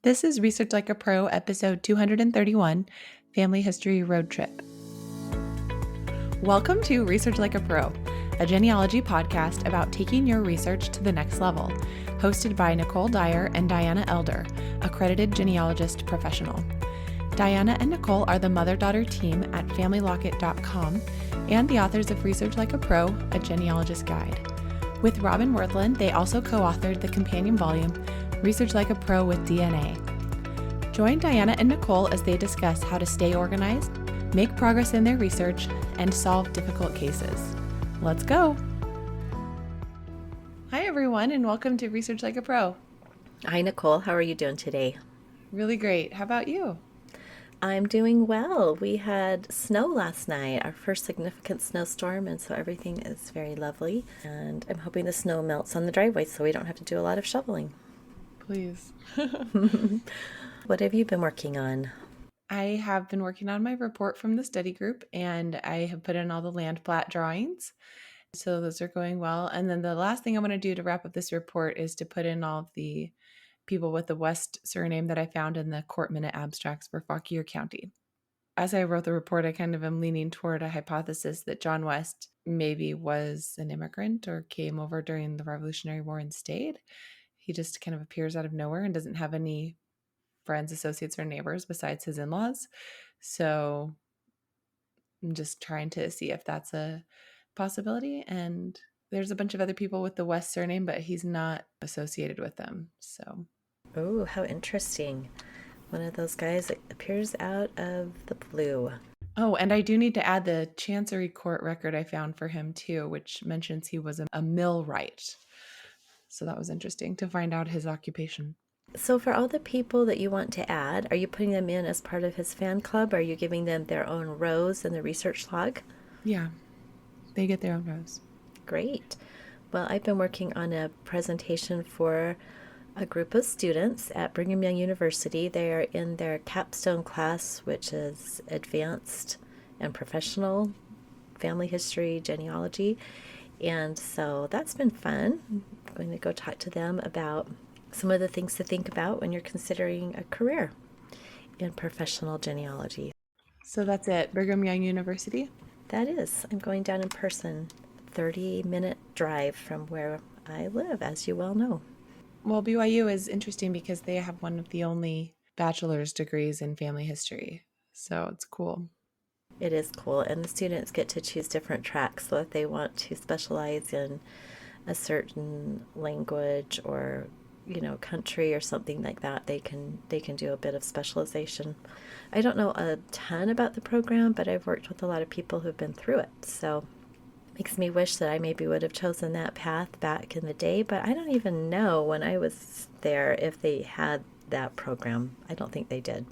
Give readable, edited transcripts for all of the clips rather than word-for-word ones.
This is Research Like a Pro, episode 231, Family History Road Trip. Welcome to Research Like a Pro, a genealogy podcast about taking your research to the next level, hosted by Nicole Dyer and Diana Elder, accredited genealogist professional. Diana and Nicole are the mother-daughter team at FamilyLocket.com and the authors of Research Like a Pro, a genealogist guide. With Robin Worthland, they also co-authored the companion volume, Research Like a Pro with DNA. Join Diana and Nicole as they discuss how to stay organized, make progress in their research, and solve difficult cases. Let's go! Hi everyone, and welcome to Research Like a Pro. Hi Nicole, how are you doing today? Really great. How about you? I'm doing well. We had snow last night, our first significant snowstorm, and so everything is very lovely. And I'm hoping the snow melts on the driveway so we don't have to do a lot of shoveling. Please. What have you been working on? I have been working on my report from the study group, and I have put in all the land plat drawings. So those are going well. And then the last thing I want to do to wrap up this report is to put in all of the people with the West surname that I found in the court minute abstracts for Fauquier County. As I wrote the report, I kind of am leaning toward a hypothesis that John West maybe was an immigrant or came over during the Revolutionary War and stayed. He just kind of appears out of nowhere and doesn't have any friends, associates, or neighbors besides his in-laws. So I'm just trying to see if that's a possibility. And there's a bunch of other people with the West surname, but he's not associated with them. So, Oh, how interesting. One of those guys that appears out of the blue. oh, and I do need to add the Chancery Court record I found for him too, which mentions he was a millwright. So that was interesting to find out his occupation. So for all the people that you want to add, are you putting them in as part of his fan club? Are you giving them their own rows in the research log? Yeah, they get their own rows. Great. Well, I've been working on a presentation for a group of students at Brigham Young University. They are in their capstone class, which is advanced and professional family history, genealogy. And so that's been fun. I'm going to go talk to them about some of the things to think about when you're considering a career in professional genealogy. So that's it, Brigham Young University? That is. I'm going down in person, 30-minute drive from where I live, as you well know. Well, BYU is interesting because they have one of the only bachelor's degrees in family history. So it's cool. It is cool. And the students get to choose different tracks. So if they want to specialize in a certain language or country or something like that, they can do a bit of specialization. I don't know a ton about the program, but I've worked with a lot of people who've been through it. So it makes me wish that I maybe would have chosen that path back in the day, but I don't even know when I was there if they had that program. I don't think they did.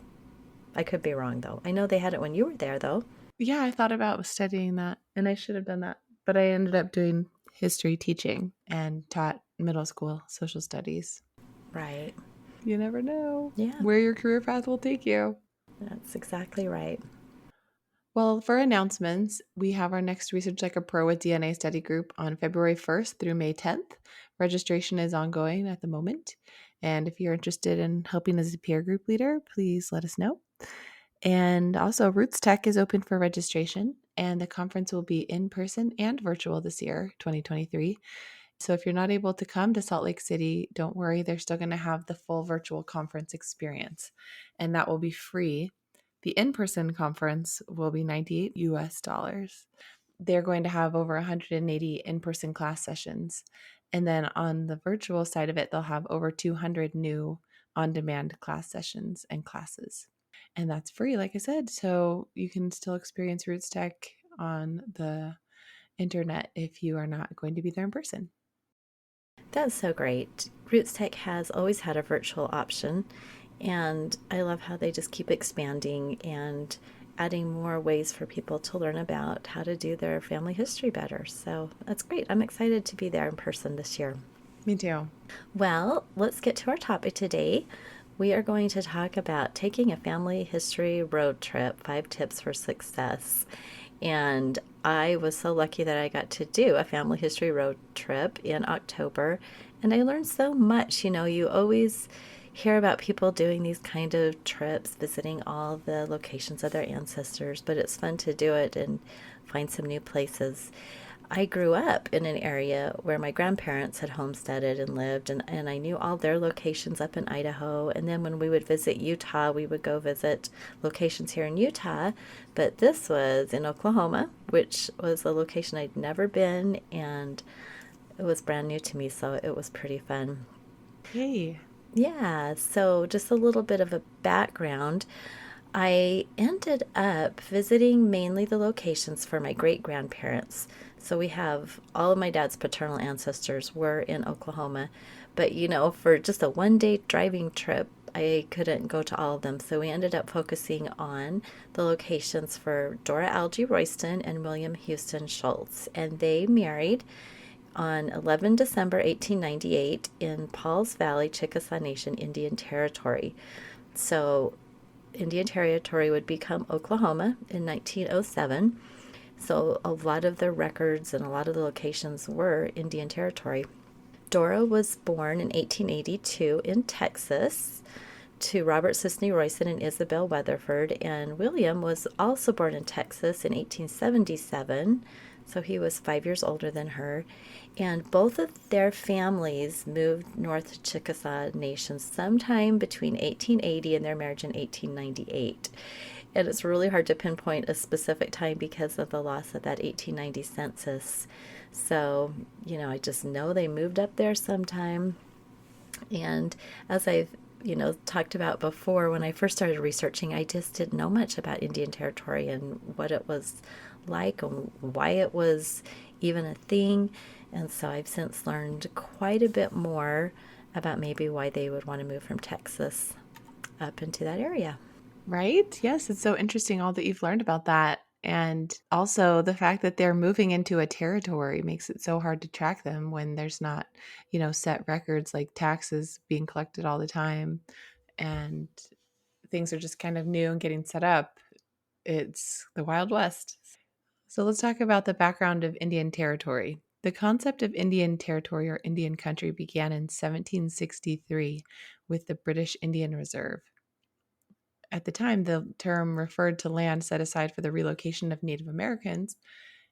I could be wrong though. I know they had it when you were there though. Yeah, I thought about studying that, and I should have done that. But I ended up doing history teaching and taught middle school social studies. Right. You never know Yeah. where your career path will take you. That's exactly right. Well, for announcements, we have our next Research Like a Pro with DNA study group on February 1st through May 10th. Registration is ongoing at the moment. And if you're interested in helping as a peer group leader, please let us know. And also, Roots Tech is open for registration, and the conference will be in person and virtual this year, 2023. So if you're not able to come to Salt Lake City, don't worry, they're still going to have the full virtual conference experience, and that will be free. The in-person conference will be $98 US. They're going to have over 180 in-person class sessions. And then on the virtual side of it, they'll have over 200 new on-demand class sessions and classes. And that's free, like I said. So you can still experience Roots Tech on the internet if you are not going to be there in person. That's so great. Roots Tech has always had a virtual option, and I love how they just keep expanding and adding more ways for people to learn about how to do their family history better. So that's great. I'm excited to be there in person this year. Me too. Well, let's get to our topic today. We are going to talk about taking a family history road trip, 5 tips for success. And I was so lucky that I got to do a family history road trip in October, and I learned so much. You always hear about people doing these kind of trips, visiting all the locations of their ancestors, but it's fun to do it and find some new places. I grew up in an area where my grandparents had homesteaded and lived, and I knew all their locations up in Idaho. And then when we would visit Utah, we would go visit locations here in Utah. But this was in Oklahoma, which was a location I'd never been, and it was brand new to me, so it was pretty fun. Yay. Yeah, so just a little bit of a background. I ended up visiting mainly the locations for my great grandparents. So we have all of my dad's paternal ancestors were in Oklahoma, but for just a 1 day driving trip, I couldn't go to all of them. So we ended up focusing on the locations for Dora Algie Royston and William Houston Shults. And they married on 11 December 1898 in Pauls Valley, Chickasaw Nation, Indian Territory. So Indian Territory would become Oklahoma in 1907. So a lot of the records and a lot of the locations were Indian Territory. Dora was born in 1882 in Texas to Robert Sisney Royston and Isabel Weatherford, and William was also born in Texas in 1877, so he was 5 years older than her. And both of their families moved north to Chickasaw Nation sometime between 1880 and their marriage in 1898. And it's really hard to pinpoint a specific time because of the loss of that 1890 census. So, I just know they moved up there sometime. And as I've talked about before, when I first started researching, I just didn't know much about Indian Territory and what it was like and why it was even a thing. And so I've since learned quite a bit more about maybe why they would want to move from Texas up into that area. Right? Yes, it's so interesting all that you've learned about that. And also the fact that they're moving into a territory makes it so hard to track them when there's not, set records like taxes being collected all the time and things are just kind of new and getting set up. It's the Wild West. So let's talk about the background of Indian Territory. The concept of Indian Territory or Indian Country began in 1763 with the British Indian Reserve. At the time, the term referred to land set aside for the relocation of Native Americans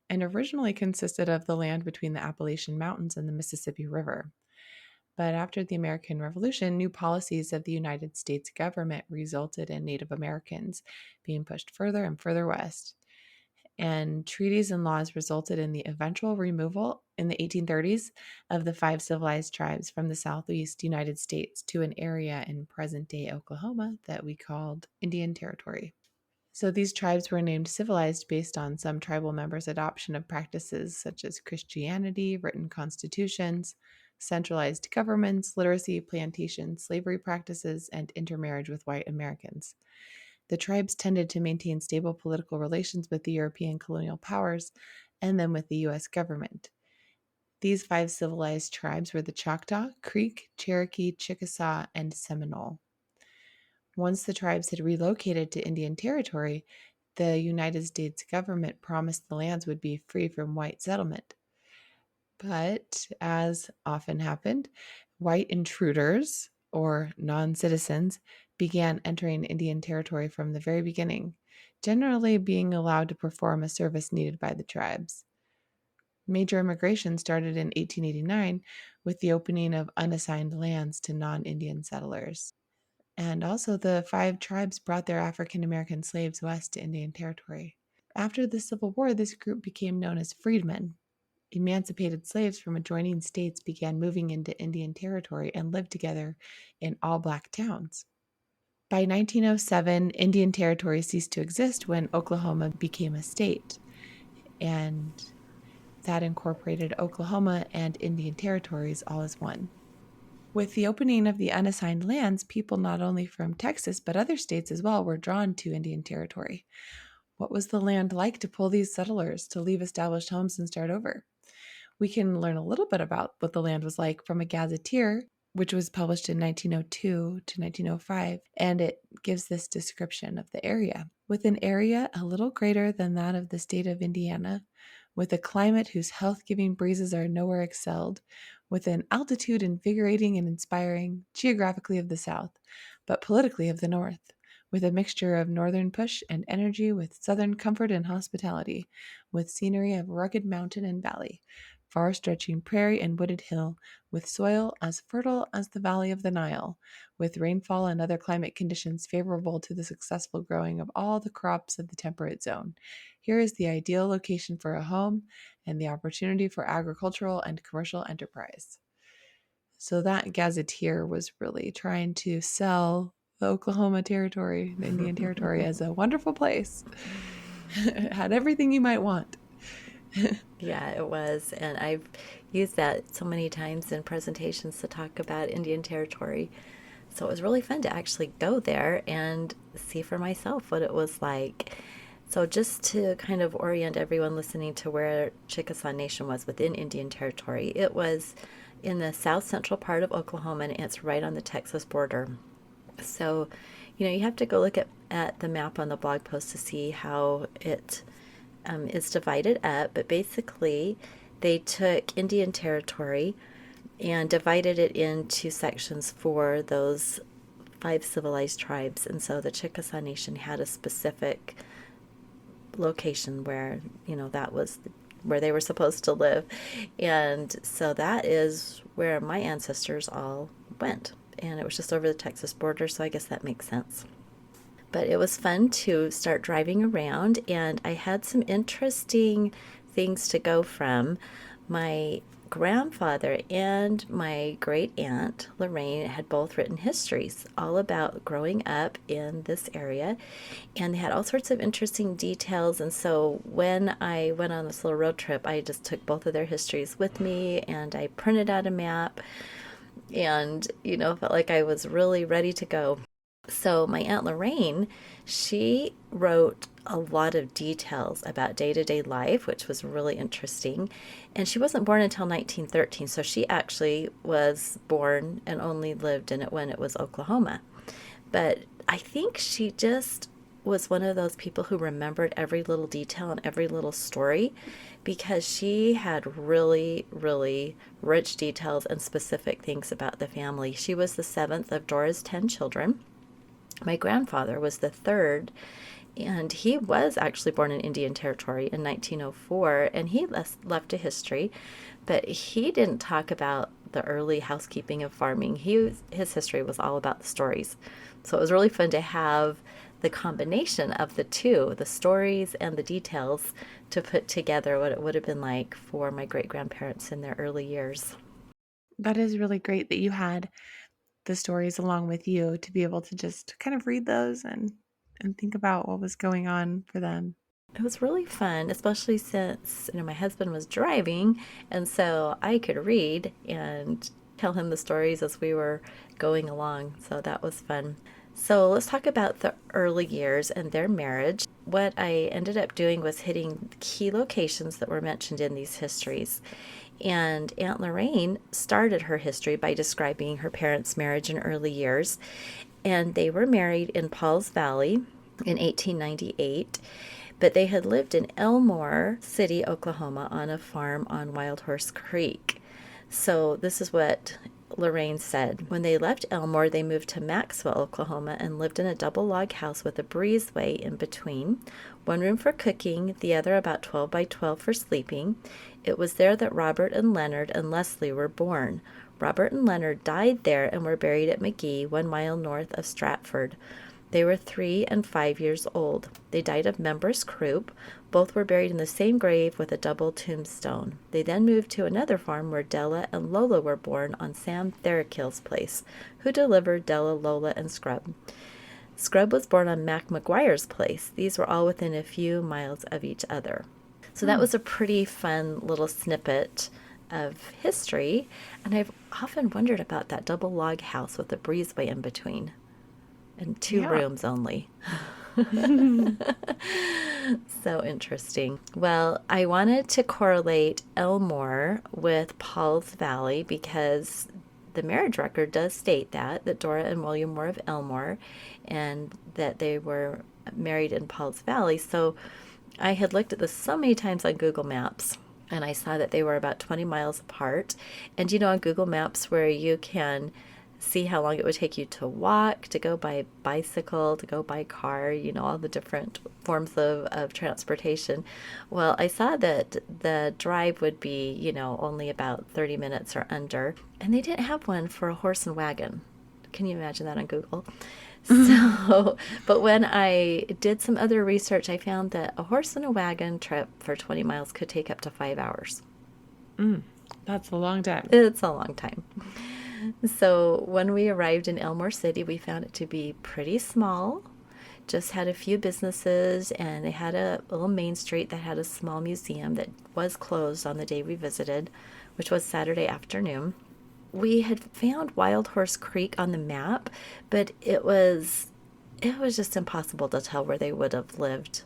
and originally consisted of the land between the Appalachian Mountains and the Mississippi River. But after the American Revolution, new policies of the United States government resulted in Native Americans being pushed further and further west. And treaties and laws resulted in the eventual removal in the 1830s of the five civilized tribes from the southeast United States to an area in present day Oklahoma that we called Indian Territory. So these tribes were named civilized based on some tribal members' adoption of practices such as Christianity, written constitutions, centralized governments, literacy, plantation, slavery practices, and intermarriage with white Americans. The tribes tended to maintain stable political relations with the European colonial powers and then with the U.S. government. These five civilized tribes were the Choctaw, Creek, Cherokee, Chickasaw, and Seminole. Once the tribes had relocated to Indian Territory, the United States government promised the lands would be free from white settlement. But, as often happened, white intruders, or non citizens, began entering Indian Territory from the very beginning, generally being allowed to perform a service needed by the tribes. Major immigration started in 1889 with the opening of unassigned lands to non Indian settlers. And also, the five tribes brought their African American slaves west to Indian Territory. After the Civil War, this group became known as freedmen. Emancipated slaves from adjoining states began moving into Indian Territory and lived together in all black towns. By 1907, Indian Territory ceased to exist when Oklahoma became a state, and that incorporated Oklahoma and Indian Territories all as one. With the opening of the unassigned lands, people not only from Texas but other states as well were drawn to Indian Territory. What was the land like to pull these settlers to leave established homes and start over? We can learn a little bit about what the land was like from a gazetteer, which was published in 1902 to 1905, and it gives this description of the area. With an area a little greater than that of the state of Indiana, with a climate whose health giving breezes are nowhere excelled, with an altitude invigorating and inspiring, geographically of the South, but politically of the North, with a mixture of northern push and energy with southern comfort and hospitality, with scenery of rugged mountain and valley, far stretching prairie and wooded hill, with soil as fertile as the valley of the Nile, with rainfall and other climate conditions favorable to the successful growing of all the crops of the temperate zone. Here is the ideal location for a home and the opportunity for agricultural and commercial enterprise. So that gazetteer was really trying to sell the Oklahoma Territory, the Indian Territory, as a wonderful place. It had everything you might want. Yeah, it was. And I've used that so many times in presentations to talk about Indian Territory. So it was really fun to actually go there and see for myself what it was like. So, just to kind of orient everyone listening to where Chickasaw Nation was within Indian Territory, it was in the south central part of Oklahoma and it's right on the Texas border. So, you have to go look at the map on the blog post to see how it is divided up. But basically, they took Indian Territory and divided it into sections for those 5 civilized tribes. And so the Chickasaw Nation had a specific location where, that was where they were supposed to live. And so that is where my ancestors all went. And it was just over the Texas border, so I guess that makes sense. But it was fun to start driving around, and I had some interesting things to go from. My grandfather and my great aunt Lorraine had both written histories all about growing up in this area, and they had all sorts of interesting details. And so when I went on this little road trip, I just took both of their histories with me and I printed out a map and felt like I was really ready to go. So my Aunt Lorraine, she wrote a lot of details about day-to-day life, which was really interesting. And she wasn't born until 1913, so she actually was born and only lived in it when it was Oklahoma. But I think she just was one of those people who remembered every little detail and every little story because she had really, really rich details and specific things about the family. She was the seventh of Dora's 10 children. My grandfather was the third, and he was actually born in Indian Territory in 1904, and he left a history, but he didn't talk about the early housekeeping of farming. His history was all about the stories. So it was really fun to have the combination of the two, the stories and the details, to put together what it would have been like for my great-grandparents in their early years. That is really great that you had the stories along with you to be able to just kind of read those and think about what was going on for them. It was really fun, especially since my husband was driving, and so I could read and tell him the stories as we were going along. So that was fun. So let's talk about the early years and their marriage. What I ended up doing was hitting key locations that were mentioned in these histories. And Aunt Lorraine started her history by describing her parents' marriage in early years. And they were married in Pauls Valley in 1898. But they had lived in Elmore City, Oklahoma, on a farm on Wild Horse Creek. So this is what Lorraine said. When they left Elmore, they moved to Maxwell, Oklahoma, and lived in a double log house with a breezeway in between. One room for cooking, the other about 12 by 12 for sleeping. It was there that Robert and Leonard and Leslie were born. Robert and Leonard died there and were buried at McGee, 1 mile north of Stratford. They were 3 and 5 years old. They died of membranous croup. Both were buried in the same grave with a double tombstone. They then moved to another farm where Della and Lola were born on Sam Therakil's place, who delivered Della, Lola, and Scrub. Scrub was born on Mac McGuire's place. These were all within a few miles of each other. So that was a pretty fun little snippet of history, and I've often wondered about that double log house with a breezeway in between and 2 Yeah. rooms only. So interesting. Well, I wanted to correlate Elmore with Pauls Valley because the marriage record does state that Dora and William were of Elmore and that they were married in Pauls Valley. So I had looked at this so many times on Google Maps. and I saw that they were about 20 miles apart. And on Google Maps where you can see how long it would take you to walk, to go by bicycle, to go by car, all the different forms of transportation. Well, I saw that the drive would be, only about 30 minutes or under, and they didn't have one for a horse and wagon. Can you imagine that on Google? So, but when I did some other research, I found that a horse and a wagon trip for 20 miles could take up to 5 hours. That's a long time. It's a long time. So when we arrived in Elmore City, we found it to be pretty small. Just had a few businesses, and they had a little main street that had a small museum that was closed on the day we visited, which was Saturday afternoon. We had found Wild Horse Creek on the map, but it was just impossible to tell where they would have lived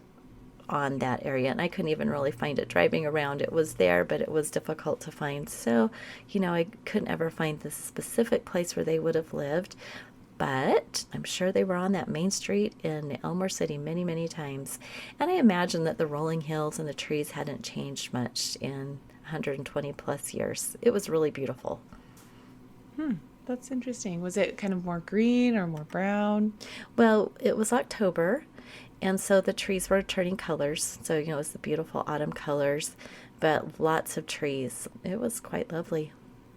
on that area, and I couldn't even really find it driving around. It was there, but it was difficult to find. So, I couldn't ever find the specific place where they would have lived, but I'm sure they were on that main street in Elmore City many, many times. And I imagine that the rolling hills and the trees hadn't changed much in 120 plus years. It was really beautiful. That's interesting. Was it kind of more green or more brown? Well, it was October, and so the trees were turning colors. So, it was the beautiful autumn colors, but lots of trees. It was quite lovely.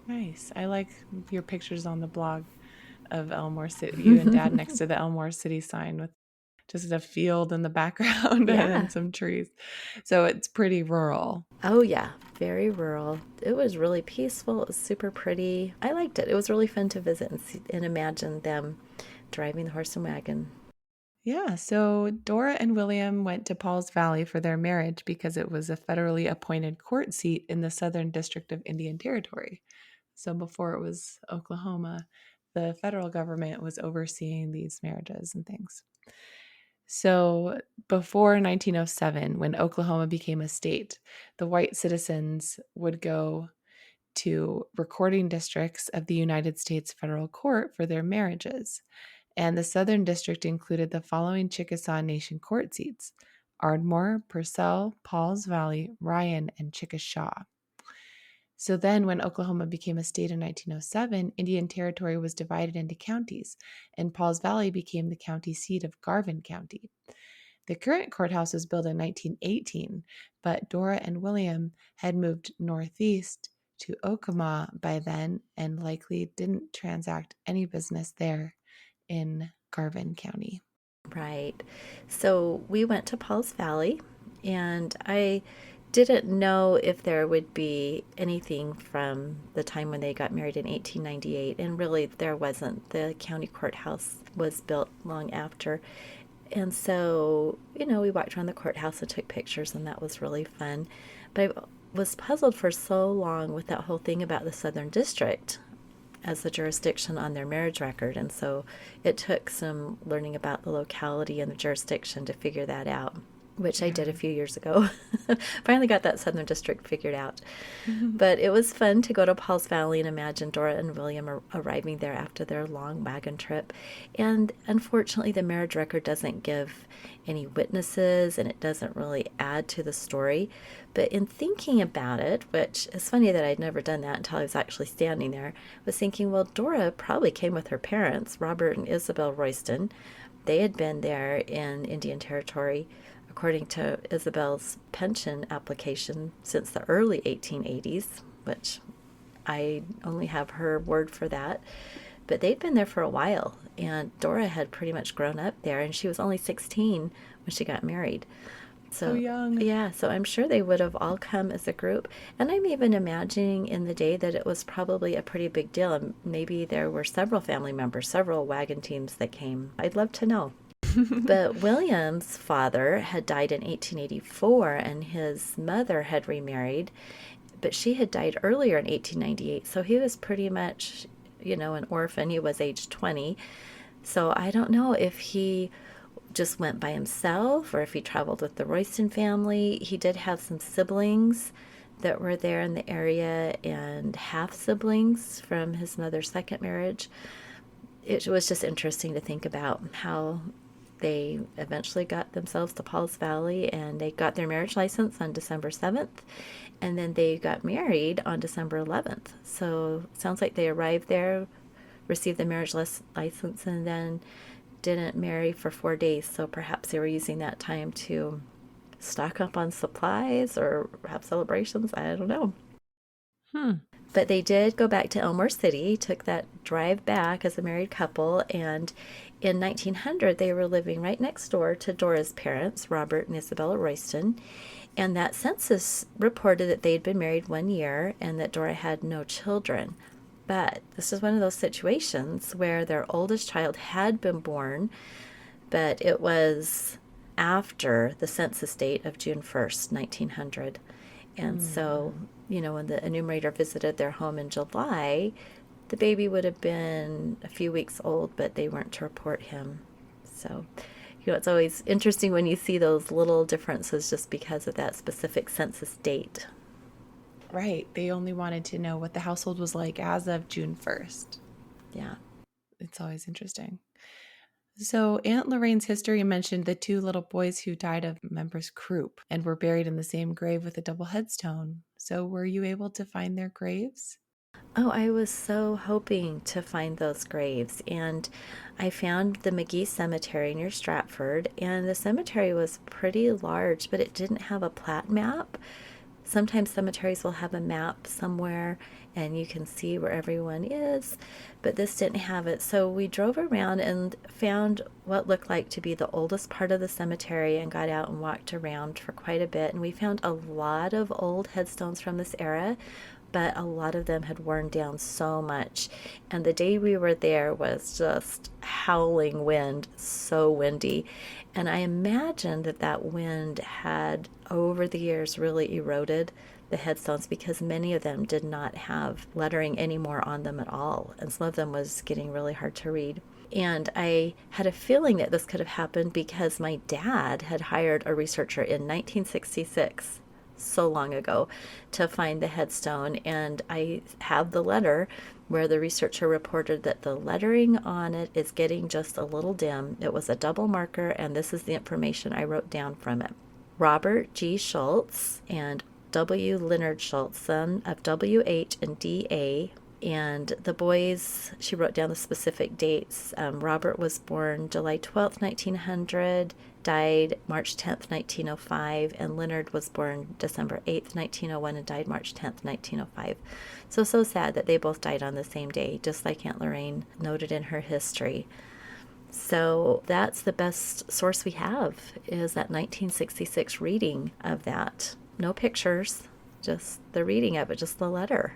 Nice. I like your pictures on the blog of Elmore City, you and Dad next to the Elmore City sign with just a field in the background and then some trees. So it's pretty rural. Oh, yeah. Very rural. It was really peaceful. It was super pretty. I liked it. It was really fun to visit and imagine them driving the horse and wagon. Yeah, so Dora and William went to Paul's Valley for their marriage because it was a federally appointed court seat in the Southern District of Indian Territory. So before it was Oklahoma, the federal government was overseeing these marriages and things. So before 1907, when Oklahoma became a state, the white citizens would go to recording districts of the United States federal court for their marriages. And the Southern District included the following Chickasaw Nation court seats: Ardmore, Purcell, Pauls Valley, Ryan, and Chickasha. So then, when Oklahoma became a state in 1907, Indian Territory was divided into counties, and Pauls Valley became the county seat of Garvin County. The current courthouse was built in 1918, but Dora and William had moved northeast to Okemah by then and likely didn't transact any business there in Garvin County. Right. So we went to Pauls Valley, and I didn't know if there would be anything from the time when they got married in 1898, and really there wasn't. The county courthouse was built long after. And so, we walked around the courthouse and took pictures, and that was really fun. But I was puzzled for so long with that whole thing about the Southern District as the jurisdiction on their marriage record. And so it took some learning about the locality and the jurisdiction to figure that out, which I did a few years ago. Finally got that Southern District figured out. But it was fun to go to Pauls Valley and imagine Dora and William arriving there after their long wagon trip. And unfortunately, the marriage record doesn't give any witnesses, and it doesn't really add to the story. But in thinking about it, which is funny that I'd never done that until I was actually standing there, I was thinking, well, Dora probably came with her parents, Robert and Isabel Royston. They had been there in Indian Territory, according to Isabel's pension application, since the early 1880s, which I only have her word for that. But they'd been there for a while, and Dora had pretty much grown up there, and she was only 16 when she got married. So young. Yeah, so I'm sure they would have all come as a group. And I'm even imagining in the day that it was probably a pretty big deal. And maybe there were several family members, several wagon teams that came. I'd love to know. But William's father had died in 1884, and his mother had remarried, but she had died earlier in 1898. So he was pretty much, an orphan. He was age 20. So I don't know if he just went by himself or if he traveled with the Royston family. He did have some siblings that were there in the area, and half siblings from his mother's second marriage. It was just interesting to think about how They eventually got themselves to Pauls Valley, and they got their marriage license on December 7th, and then they got married on December 11th. So it sounds like they arrived there, received the marriage license, and then didn't marry for 4 days. So perhaps they were using that time to stock up on supplies or have celebrations. I don't know. Hmm. But they did go back to Elmore City, took that drive back as a married couple, and in 1900 they were living right next door to Dora's parents, Robert and Isabella Royston. And that census reported that they'd been married 1 year and that Dora had no children. But this is one of those situations where their oldest child had been born, but it was after the census date of June 1st, 1900. And so, Mm. when the enumerator visited their home in July, the baby would have been a few weeks old, but they weren't to report him. So, it's always interesting when you see those little differences just because of that specific census date. Right. They only wanted to know what the household was like as of June 1st. Yeah. It's always interesting. So, Aunt Lorraine's history mentioned the two little boys who died of members croup and were buried in the same grave with a double headstone. So, were you able to find their graves? Oh, I was so hoping to find those graves. And I found the McGee Cemetery near Stratford, and the cemetery was pretty large, but it didn't have a plat map. Sometimes cemeteries will have a map somewhere and you can see where everyone is, but this didn't have it. So we drove around and found what looked like to be the oldest part of the cemetery and got out and walked around for quite a bit. And we found a lot of old headstones from this era, but a lot of them had worn down so much. And the day we were there was just howling wind, so windy. And I imagine that that wind had, over the years, really eroded the headstones because many of them did not have lettering anymore on them at all. And some of them was getting really hard to read. And I had a feeling that this could have happened because my dad had hired a researcher in 1966, so long ago, to find the headstone. And I have the letter where the researcher reported that the lettering on it is getting just a little dim. It was a double marker, and this is the information I wrote down from it. Robert G. Shults and W. Leonard Shults, son of W.H. and D.A. And the boys, she wrote down the specific dates. Robert was born July 12th, 1900, died March 10th, 1905, and Leonard was born December 8th, 1901, and died March 10th, 1905. So sad that they both died on the same day, just like Aunt Lorraine noted in her history. So that's the best source we have, is that 1966 reading of that. No pictures, just the reading of it, just the letter.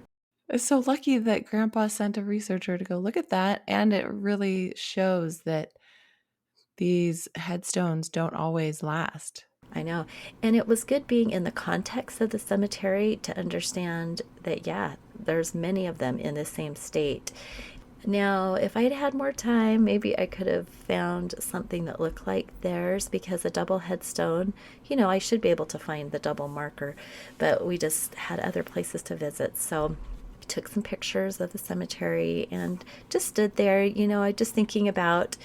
It's so lucky that Grandpa sent a researcher to go look at that. And it really shows that these headstones don't always last. I know. And it was good being in the context of the cemetery to understand that, yeah, there's many of them in the same state. Now, if I'd had more time, maybe I could have found something that looked like theirs because a double headstone, I should be able to find the double marker, but we just had other places to visit. So I took some pictures of the cemetery and just stood there, I just thinking about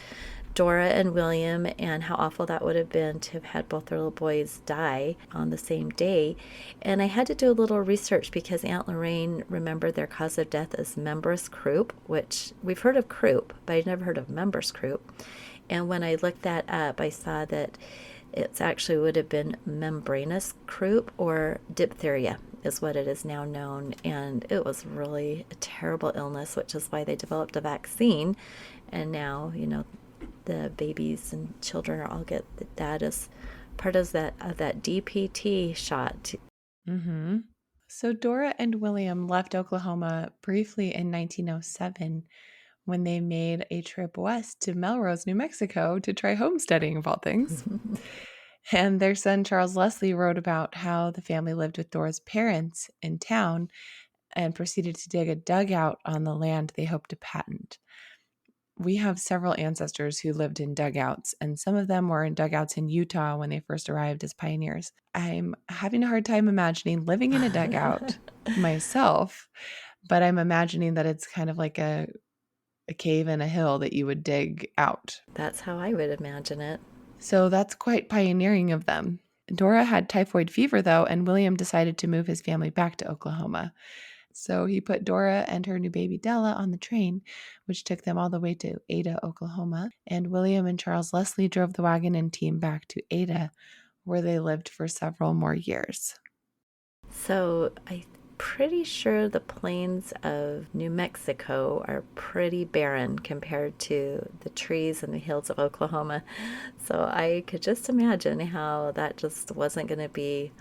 Dora and William and how awful that would have been to have had both their little boys die on the same day. And I had to do a little research because Aunt Lorraine remembered their cause of death as membranous croup, which we've heard of croup, but I'd never heard of membranous croup. And when I looked that up, I saw that it actually would have been membranous croup, or diphtheria is what it is now known. And it was really a terrible illness, which is why they developed a vaccine. And now, the babies and children all get that as part of that DPT shot. Mm-hmm. So Dora and William left Oklahoma briefly in 1907 when they made a trip west to Melrose, New Mexico to try homesteading, of all things. And their son, Charles Leslie, wrote about how the family lived with Dora's parents in town and proceeded to dig a dugout on the land they hoped to patent. We have several ancestors who lived in dugouts, and some of them were in dugouts in Utah when they first arrived as pioneers. I'm having a hard time imagining living in a dugout myself, but I'm imagining that it's kind of like a a cave in a hill that you would dig out. That's how I would imagine it. So that's quite pioneering of them. Dora had typhoid fever, though, and William decided to move his family back to Oklahoma. So he put Dora and her new baby Della on the train, which took them all the way to Ada, Oklahoma. And William and Charles Leslie drove the wagon and team back to Ada, where they lived for several more years. So I'm pretty sure the plains of New Mexico are pretty barren compared to the trees and the hills of Oklahoma. So I could just imagine how that just wasn't going to be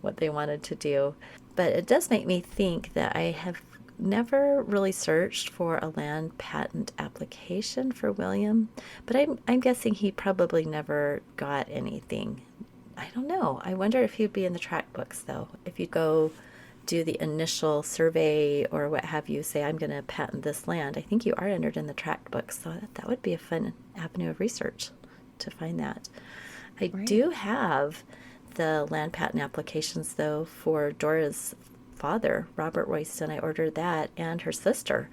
what they wanted to do. But it does make me think that I have never really searched for a land patent application for William, but I'm guessing he probably never got anything. I don't know. I wonder if he'd be in the track books, though. If you go do the initial survey or what have you, say, I'm going to patent this land, I think you are entered in the tract books. So that would be a fun avenue of research to find that. I do have the land patent applications, though, for Dora's father, Robert Royston. I ordered that, and her sister,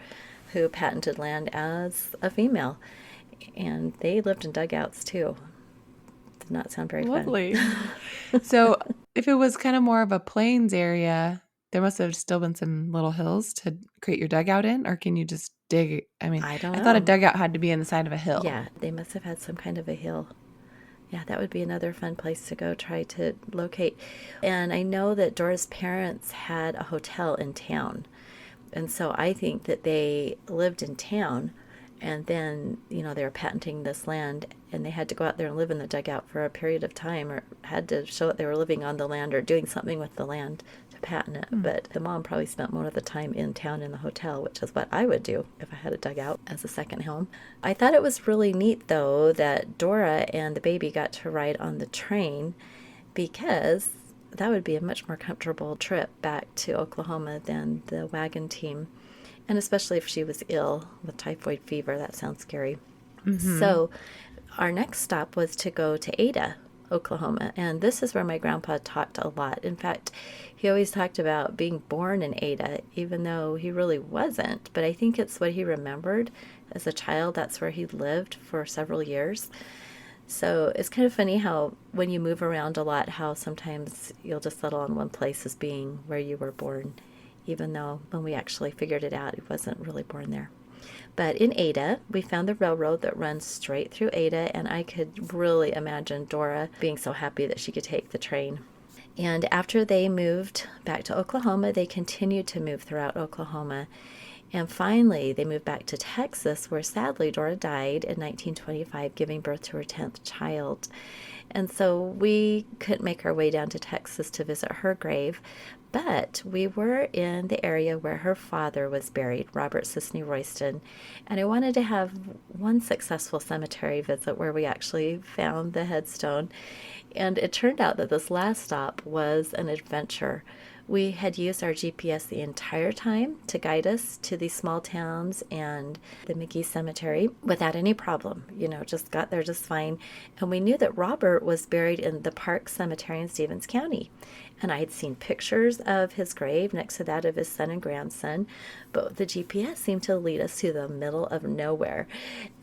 who patented land as a female. And they lived in dugouts, too. Did not sound very Lovely. So if it was kind of more of a plains area, there must have still been some little hills to create your dugout in, or can you just dig? I mean, I don't know. I thought a dugout had to be in the side of a hill. Yeah, they must have had some kind of a hill. Yeah, that would be another fun place to go try to locate. And I know that Dora's parents had a hotel in town. And so I think that they lived in town and then, they were patenting this land and they had to go out there and live in the dugout for a period of time or had to show that they were living on the land or doing something with the land to patent it. But the mom probably spent more of the time in town in the hotel, which is what I would do if I had a dugout as a second home. I thought it was really neat, though, that Dora and the baby got to ride on the train because that would be a much more comfortable trip back to Oklahoma than the wagon team. And especially if she was ill with typhoid fever, that sounds scary. So our next stop was to go to Ada, Oklahoma. And this is where my grandpa talked a lot. In fact, he always talked about being born in Ada, even though he really wasn't. But I think it's what he remembered as a child. That's where he lived for several years. So it's kind of funny how when you move around a lot, how sometimes you'll just settle on one place as being where you were born, even though when we actually figured it out, he wasn't really born there. But in Ada, we found the railroad that runs straight through Ada, and I could really imagine Dora being so happy that she could take the train. And after they moved back to Oklahoma, they continued to move throughout Oklahoma. And finally, they moved back to Texas, where sadly Dora died in 1925, giving birth to her 10th child. And so we couldn't make our way down to Texas to visit her grave, but we were in the area where her father was buried, Robert Sisney Royston. And I wanted to have one successful cemetery visit where we actually found the headstone. And it turned out that this last stop was an adventure. We had used our GPS the entire time to guide us to these small towns and the McGee Cemetery without any problem. Just got there just fine. And we knew that Robert was buried in the Park Cemetery in Stevens County. And I had seen pictures of his grave next to that of his son and grandson. But the GPS seemed to lead us to the middle of nowhere.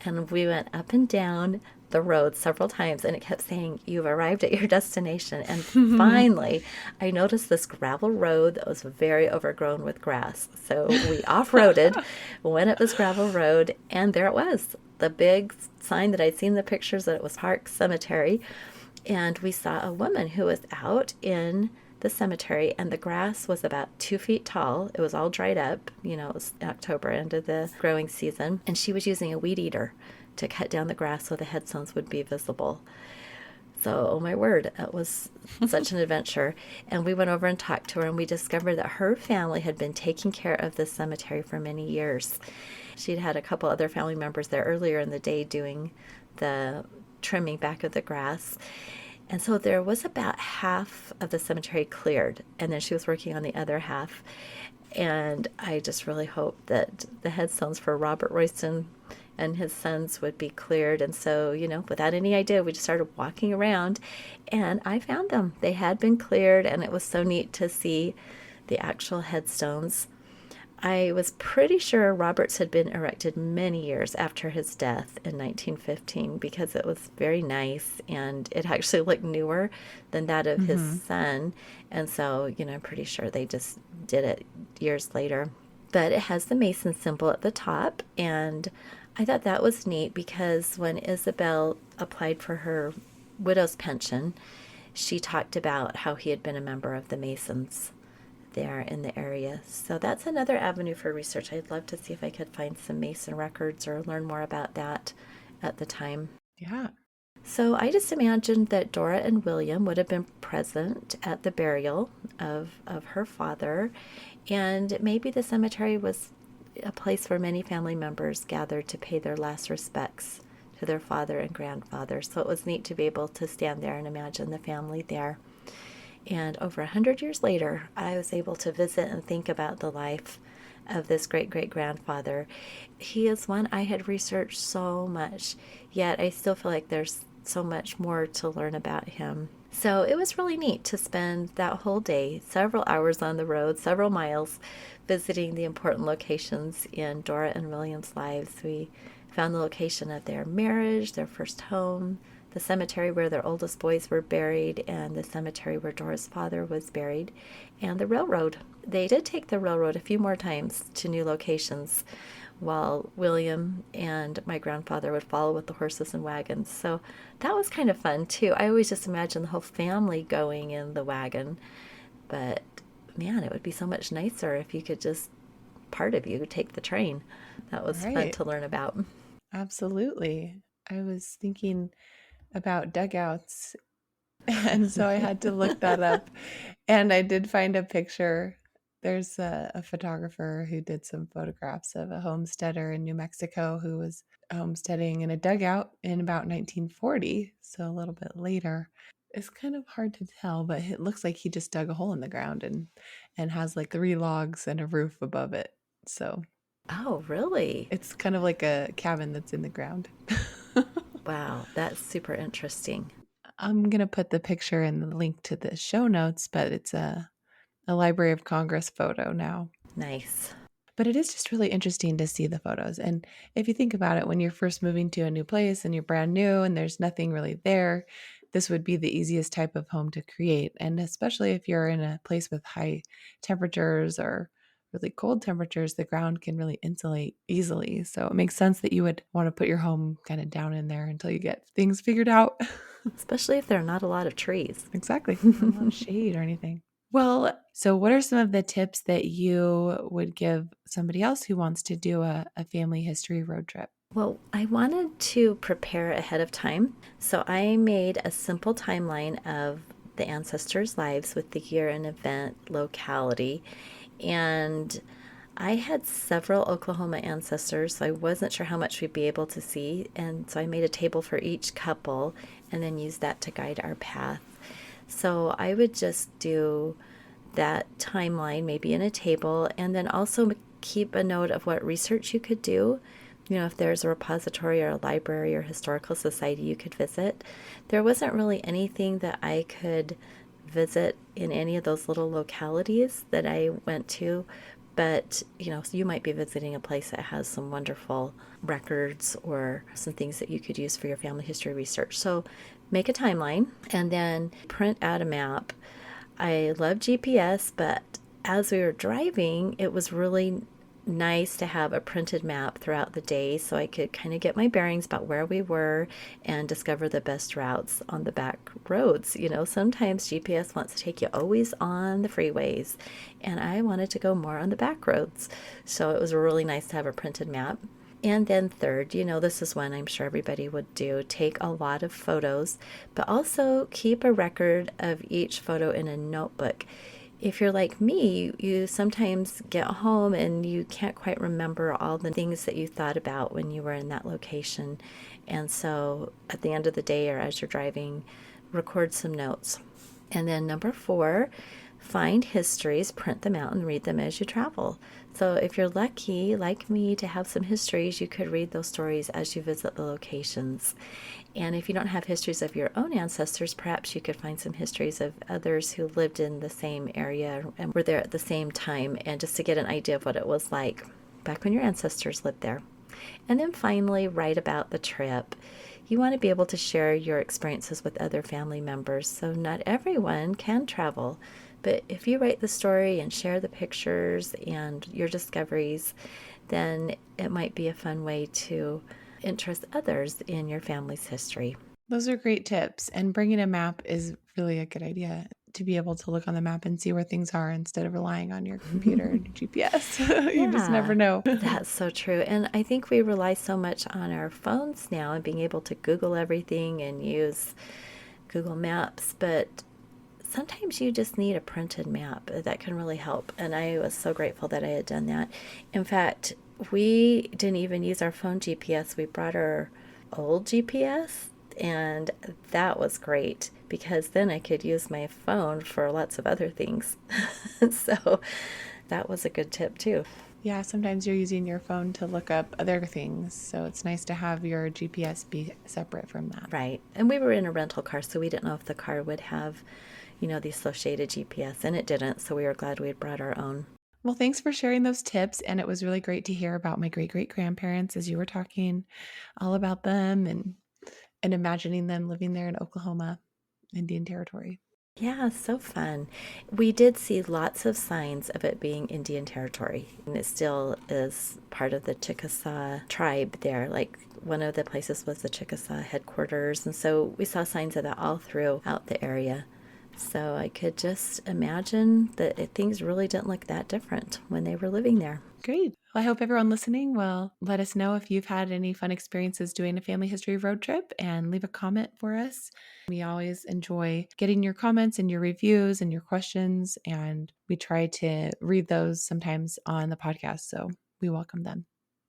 And we went up and down the road several times and it kept saying, "You've arrived at your destination." And finally I noticed this gravel road that was very overgrown with grass. So we off-roaded, went up this gravel road, and there it was, the big sign that I'd seen in the pictures that it was Park Cemetery. And we saw a woman who was out in the cemetery, and the grass was about 2 feet tall. It was all dried up. It was October, end of the growing season, and she was using a weed eater to cut down the grass so the headstones would be visible. So, oh my word, it was such an adventure. And we went over and talked to her, and we discovered that her family had been taking care of this cemetery for many years. She'd had a couple other family members there earlier in the day doing the trimming back of the grass. And so there was about half of the cemetery cleared, and then she was working on the other half. And I just really hoped that the headstones for Robert Royston and his sons would be cleared. And so, without any idea, we just started walking around, and I found them. They had been cleared, and it was so neat to see the actual headstones. I was pretty sure Robert's had been erected many years after his death in 1915 because it was very nice and it actually looked newer than that of his Mm-hmm. son. And so, I'm pretty sure they just did it years later. But it has the Mason symbol at the top. And I thought that was neat because when Isabel applied for her widow's pension, she talked about how he had been a member of the Masons there in the area. So that's another avenue for research. I'd love to see if I could find some Mason records or learn more about that at the time. Yeah. So I just imagined that Dora and William would have been present at the burial of her father, and maybe the cemetery was a place where many family members gathered to pay their last respects to their father and grandfather. So it was neat to be able to stand there and imagine the family there. And over 100 years later, I was able to visit and think about the life of this great great grandfather. He is one I had researched so much, yet I still feel like there's so much more to learn about him. So it was really neat to spend that whole day, several hours on the road, several miles, visiting the important locations in Dora and William's lives. We found the location of their marriage, their first home, the cemetery where their oldest boys were buried, and the cemetery where Dora's father was buried, and the railroad. They did take the railroad a few more times to new locations, while William and my grandfather would follow with the horses and wagons. So that was kind of fun too. I always just imagined the whole family going in the wagon, but man, it would be so much nicer if you could just, part of you, take the train. That was fun Right. to learn about. Absolutely. I was thinking about dugouts, and so I had to look that up. And I did find a picture. There's a photographer who did some photographs of a homesteader in New Mexico who was homesteading in a dugout in about 1940, so a little bit later. It's kind of hard to tell, but it looks like he just dug a hole in the ground and has like 3 logs and a roof above it. So Oh, really? it's kind of like a cabin that's in the ground. Wow, that's super interesting. I'm gonna put the picture and the link to the show notes, but it's a Library of Congress photo now. Nice. But it is just really interesting to see the photos. And if you think about it, when you're first moving to a new place and you're brand new and there's nothing really there, this would be the easiest type of home to create. And especially if you're in a place with high temperatures or really cold temperatures, the ground can really insulate easily. So it makes sense that you would want to put your home kind of down in there until you get things figured out. Especially if there are not a lot of trees. Exactly. Not a lot of shade or anything. Well, so what are some of the tips that you would give somebody else who wants to do a family history road trip? Well, I wanted to prepare ahead of time, so I made a simple timeline of the ancestors' lives with the year and event locality. And I had several Oklahoma ancestors, so I wasn't sure how much we'd be able to see. And so I made a table for each couple and then used that to guide our path. So I would just do that timeline, maybe in a table, and then also keep a note of what research you could do. If there's a repository or a library or historical society you could visit. There wasn't really anything that I could visit in any of those little localities that I went to, but so you might be visiting a place that has some wonderful records or some things that you could use for your family history research. So make a timeline and then print out a map. I love GPS, but as we were driving, it was really nice to have a printed map throughout the day so I could kind of get my bearings about where we were and discover the best routes on the back roads. Sometimes GPS wants to take you always on the freeways, and I wanted to go more on the back roads. So it was really nice to have a printed map. And then third, this is one I'm sure everybody would do, take a lot of photos, but also keep a record of each photo in a notebook. If you're like me, you sometimes get home and you can't quite remember all the things that you thought about when you were in that location. And so at the end of the day or as you're driving, record some notes. And then number 4, find histories, print them out, and read them as you travel. So if you're lucky, like me, to have some histories, you could read those stories as you visit the locations. And if you don't have histories of your own ancestors, perhaps you could find some histories of others who lived in the same area and were there at the same time, and just to get an idea of what it was like back when your ancestors lived there. And then finally, write about the trip. You want to be able to share your experiences with other family members. So not everyone can travel, but if you write the story and share the pictures and your discoveries, then it might be a fun way to interest others in your family's history. Those are great tips. And bringing a map is really a good idea to be able to look on the map and see where things are instead of relying on your computer and your GPS. You just never Yeah, know. that's so true. And I think we rely so much on our phones now and being able to Google everything and use Google Maps, but sometimes you just need a printed map that can really help. And I was so grateful that I had done that. In fact, we didn't even use our phone GPS. We brought our old GPS, and that was great because then I could use my phone for lots of other things. So that was a good tip too. Yeah, sometimes you're using your phone to look up other things. So it's nice to have your GPS be separate from that. Right. And we were in a rental car, so we didn't know if the car would have, the associated GPS, and it didn't. So we were glad we had brought our own. Well, thanks for sharing those tips. And it was really great to hear about my great grandparents as you were talking all about them and imagining them living there in Oklahoma, Indian Territory. Yeah, so fun. We did see lots of signs of it being Indian Territory, and it still is part of the Chickasaw tribe there. Like one of the places was the Chickasaw headquarters, and so we saw signs of that all throughout the area. So I could just imagine that things really didn't look that different when they were living there. Great. Well, I hope everyone listening will let us know if you've had any fun experiences doing a family history road trip and leave a comment for us. We always enjoy getting your comments and your reviews and your questions, and we try to read those sometimes on the podcast. So we welcome them.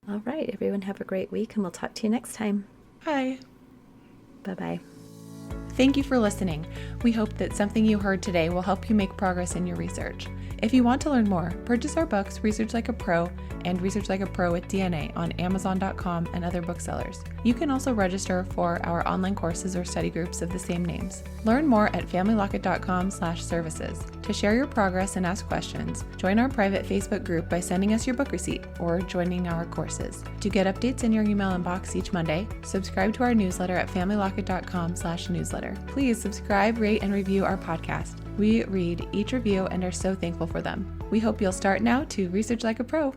All right, everyone have a great week, and we'll talk to you next time. Bye. Bye-bye. Thank you for listening. We hope that something you heard today will help you make progress in your research. If you want to learn more, purchase our books, Research Like a Pro and Research Like a Pro with DNA on Amazon.com and other booksellers. You can also register for our online courses or study groups of the same names. Learn more at familylocket.com/services. To share your progress and ask questions, join our private Facebook group by sending us your book receipt or joining our courses. To get updates in your email inbox each Monday, subscribe to our newsletter at familylocket.com/newsletter. Please subscribe, rate, and review our podcast. We read each review and are so thankful for them. We hope you'll start now to research like a pro.